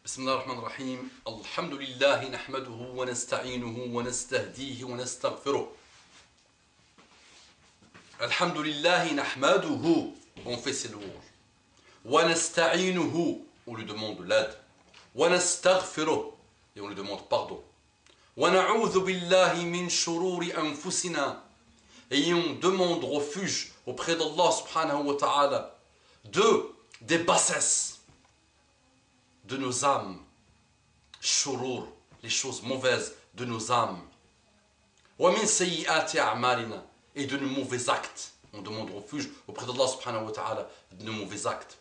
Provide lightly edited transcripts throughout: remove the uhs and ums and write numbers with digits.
بسم الله الرحمن الرحيم الحمد لله نحمده ونستعينه ونستهديه ونستغفره الحمد لله نحمده on fait ses louanges ونستعينه on lui demande de l'aide ونستغفره et on lui demande pardon ونعوذ بالله من شرور أنفسنا et on demande refuge auprès d'Allah subhanahu wa ta'ala des bassesses de nos âmes, shurur, les choses mauvaises de nos âmes, وَمِن سَيِّئَاتِ أَعْمَالِنَا et de nos mauvais actes. On demande refuge auprès d'Allah subhanahu wa ta'ala de nos mauvais actes.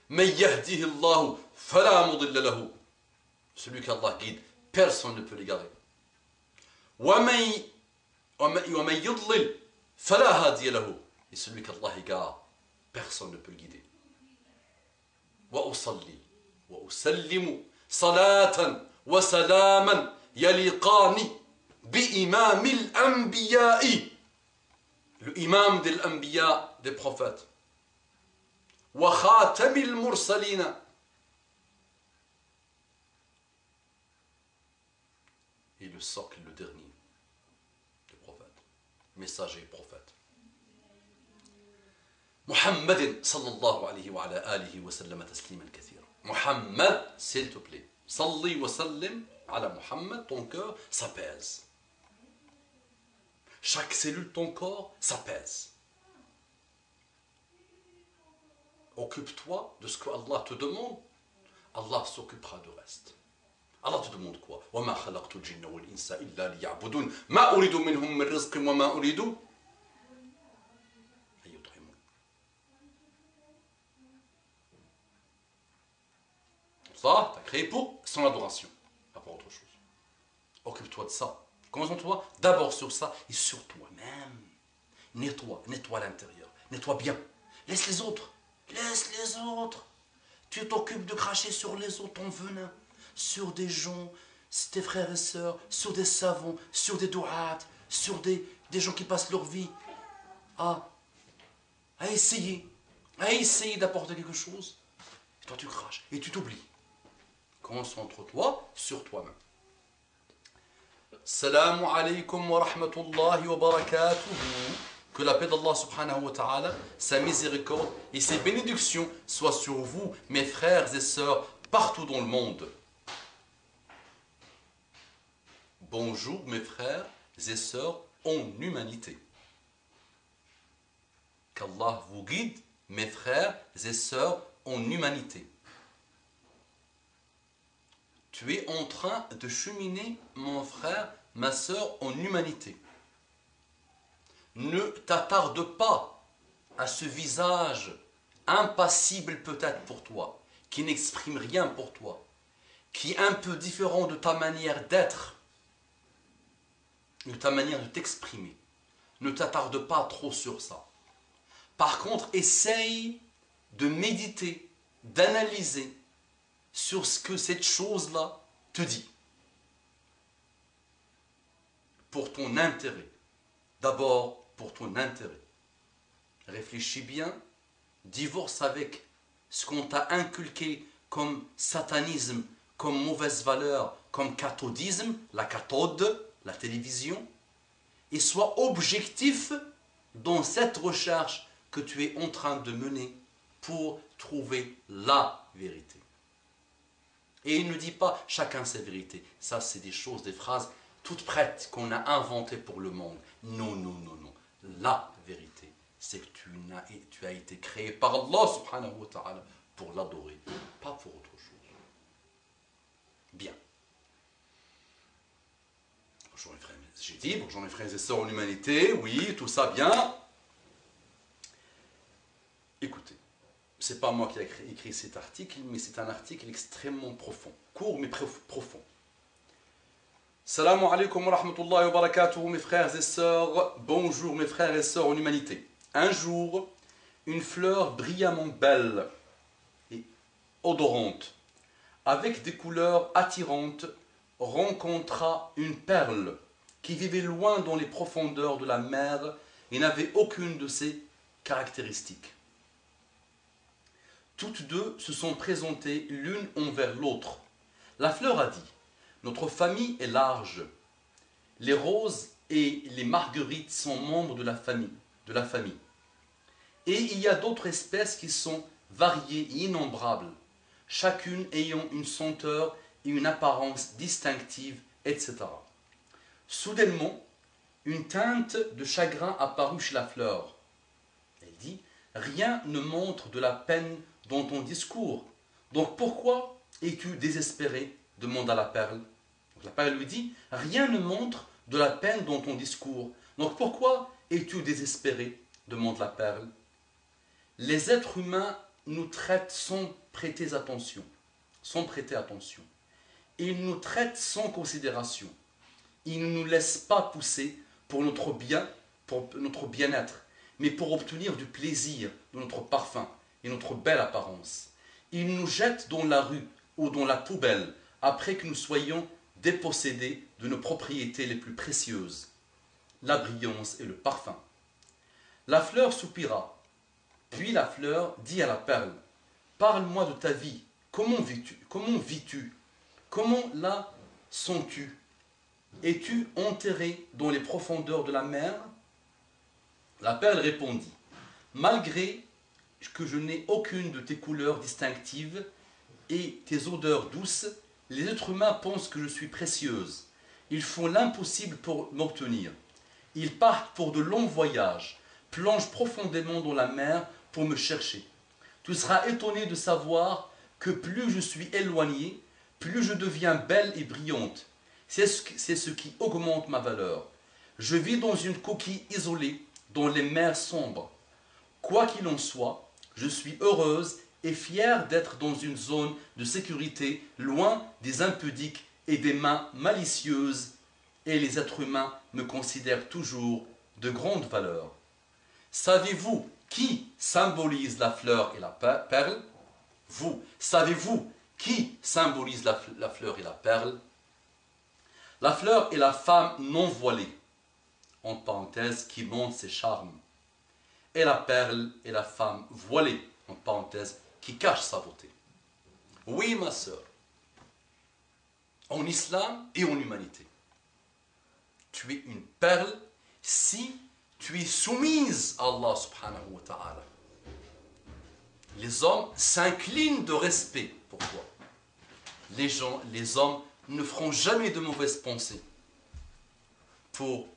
مَن يَهْدِهِ اللَّهُ فَلَا مُضِلَّ لَهُ celui qu'Allah guide, personne ne peut l'égarer. وَمَن يُضْلِلْ فَلَا هَادِيَ لَهُ et celui qu'Allah égare, personne ne peut le guider. وأصلي وأسلم صلاة وسلاما يليقان بإمام الأنبياء الإمام des الأنبياء des prophètes وخاتم المرسلين et le socle, le dernier des prophètes, messager prophète. محمد صلى الله عليه وعلى آله وسلم تسليما كثيرا. Muhammad, s'il te plaît. صلي وسلم على محمد, ton cœur, ça pèse. Chaque cellule de ton corps, ça pèse. Occupe-toi de ce que Allah te demande. Allah s'occupera du reste. Allah te demande quoi? وَمَا خَلَقْتُ الْجِنَّ وَالْإِنسَ إِلَّا لِيَعْبُدُونَ مَا أُرِيدُ مِنْهُمْ مِنْ رِزْقٍ وَمَا أُرِيدُ. Ça, tu as créé pour son adoration, pas pour autre chose. Occupe-toi de ça. Concentre-toi d'abord sur ça et sur toi-même. Nettoie l'intérieur. Nettoie bien. Laisse les autres. Laisse les autres. Tu t'occupes de cracher sur les autres ton venin, sur des gens, tes frères et sœurs, sur des savants, sur des dou'at, sur des gens qui passent leur vie à essayer d'apporter quelque chose. Et toi tu craches et tu t'oublies. Concentre-toi sur toi-même. Salam alaykum wa rahmatullahi wa barakatuh. Que la paix d'Allah subhanahu wa ta'ala, sa miséricorde et ses bénédictions soient sur vous, mes frères et sœurs, partout dans le monde. Bonjour mes frères et sœurs en humanité. Qu'Allah vous guide, mes frères et sœurs en humanité. Tu es en train de cheminer, mon frère, ma sœur, en humanité. Ne t'attarde pas à ce visage impassible peut-être pour toi, qui n'exprime rien pour toi, qui est un peu différent de ta manière d'être, de ta manière de t'exprimer. Ne t'attarde pas trop sur ça. Par contre, essaye de méditer, d'analyser sur ce que cette chose-là te dit. Pour ton intérêt. D'abord, pour ton intérêt. Réfléchis bien, divorce avec ce qu'on t'a inculqué comme satanisme, comme mauvaise valeur, comme cathodisme, la cathode, la télévision, et sois objectif dans cette recherche que tu es en train de mener pour trouver la vérité. Et il ne dit pas chacun sa vérité. Ça, c'est des choses, des phrases toutes prêtes qu'on a inventées pour le monde. Non, non, non, non. La vérité, c'est que tu as été créé par Allah subhanahu wa ta'ala pour l'adorer, pas pour autre chose. Bien. Bonjour mes frères, j'ai dit, bonjour mes frères et sœurs en humanité, oui, tout ça bien. Écoutez. Ce n'est pas moi qui ai écrit cet article, mais c'est un article extrêmement profond. Court, mais profond. Salam alaykum wa rahmatullahi wa barakatuh, mes frères et sœurs. Bonjour, mes frères et sœurs en humanité. Un jour, une fleur brillamment belle et odorante, avec des couleurs attirantes, rencontra une perle qui vivait loin dans les profondeurs de la mer et n'avait aucune de ses caractéristiques. Toutes deux se sont présentées l'une envers l'autre. La fleur a dit, notre famille est large. Les roses et les marguerites sont membres de la famille. Et il y a d'autres espèces qui sont variées et innombrables, chacune ayant une senteur et une apparence distinctive, etc. Soudainement, une teinte de chagrin apparut chez la fleur. Elle dit, rien ne montre de la peine dans ton discours. Donc pourquoi es-tu désespéré demanda la perle. Donc la perle lui dit, rien ne montre de la peine dans ton discours. Donc pourquoi es-tu désespéré demande la perle. Les êtres humains nous traitent sans prêter attention. Ils nous traitent sans considération. Ils ne nous laissent pas pousser pour notre bien-être, mais pour obtenir du plaisir de notre parfum et notre belle apparence. Ils nous jettent dans la rue ou dans la poubelle après que nous soyons dépossédés de nos propriétés les plus précieuses, la brillance et le parfum. La fleur soupira, puis la fleur dit à la perle, « Parle-moi de ta vie, comment vis-tu? Comment la sens-tu? Es-tu enterré dans les profondeurs de la mer ?» La perle répondit, « Malgré que je n'ai aucune de tes couleurs distinctives et tes odeurs douces, les êtres humains pensent que je suis précieuse. Ils font l'impossible pour m'obtenir. Ils partent pour de longs voyages, plongent profondément dans la mer pour me chercher. Tu seras étonné de savoir que plus je suis éloigné, plus je deviens belle et brillante. C'est ce qui augmente ma valeur. Je vis dans une coquille isolée, dans les mers sombres. Quoi qu'il en soit, je suis heureuse et fière d'être dans une zone de sécurité, loin des impudiques et des mains malicieuses, et les êtres humains me considèrent toujours de grande valeur. Savez-vous qui symbolise la fleur et la perle? Vous, savez-vous qui symbolise la fleur et la perle? La fleur est la femme non voilée, entre parenthèses, qui montre ses charmes. Et la perle est la femme voilée, entre parenthèses, qui cache sa beauté. Oui, ma sœur, en islam et en humanité, tu es une perle si tu es soumise à Allah subhanahu wa ta'ala. Les hommes s'inclinent de respect pour toi. Les hommes ne feront jamais de mauvaises pensées pour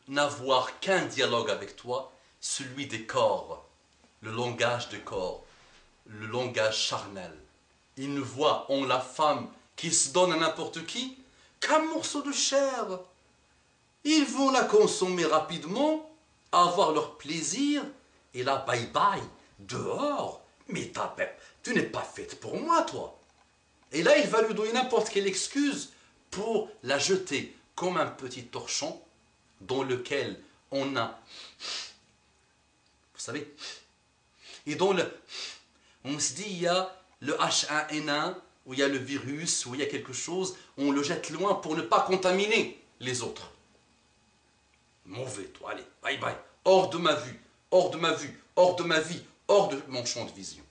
n'avoir qu'un dialogue avec toi, celui des corps, le langage des corps, le langage charnel. Ils ne voient en la femme qui se donne à n'importe qui qu'un morceau de chair. Ils vont la consommer rapidement, avoir leur plaisir, et là, bye bye, dehors. Mais tu n'es pas faite pour moi, toi. Et là, il va lui donner n'importe quelle excuse pour la jeter comme un petit torchon dans lequel on a, vous savez, et on se dit, il y a le H1N1, où il y a le virus, où il y a quelque chose, on le jette loin pour ne pas contaminer les autres. Mauvais, toi, allez, bye bye, hors de ma vue, hors de ma vue, hors de ma vie, hors de mon champ de vision.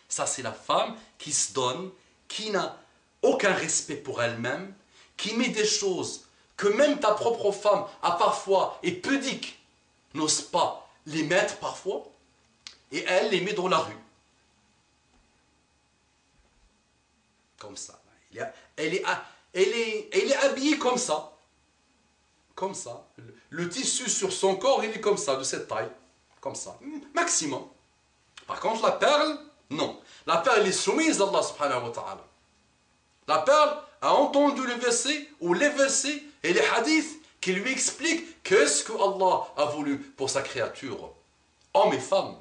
Ça, c'est la femme qui se donne, qui n'a aucun respect pour elle-même, qui met des choses que même ta propre femme a parfois et pudique, n'ose pas les mettre parfois, et elle les met dans la rue. Comme ça. Elle est habillée comme ça. Comme ça. Le tissu sur son corps, il est comme ça, de cette taille. Comme ça. Maximum. Par contre, la perle, non. La perle est soumise à Allah subhanahu wa ta'ala. La perle a entendu le verset, ou les versets, et les hadiths qui lui expliquent qu'est-ce que Allah a voulu pour sa créature. Homme et femme.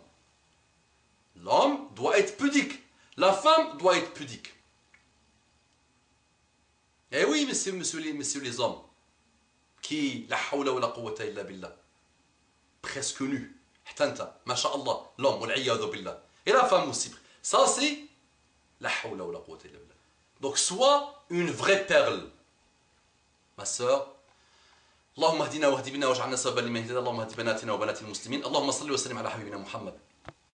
L'homme doit être pudique. La femme doit être pudique. Eh oui, messieurs les hommes, qui, la hawla wa la quwwata illa billah, presque nus, htanta, masha'Allah, l'homme, wal iyadhu billah, et la femme aussi. Ça, c'est la hawla wa la quwwata illa billah. Donc, sois une vraie perle, ma sœur. اللهم اهدنا واهد بنا واجعلنا سببا لمن اهتدى اللهم اهد بناتنا وبنات المسلمين اللهم صل وسلم على حبيبنا محمد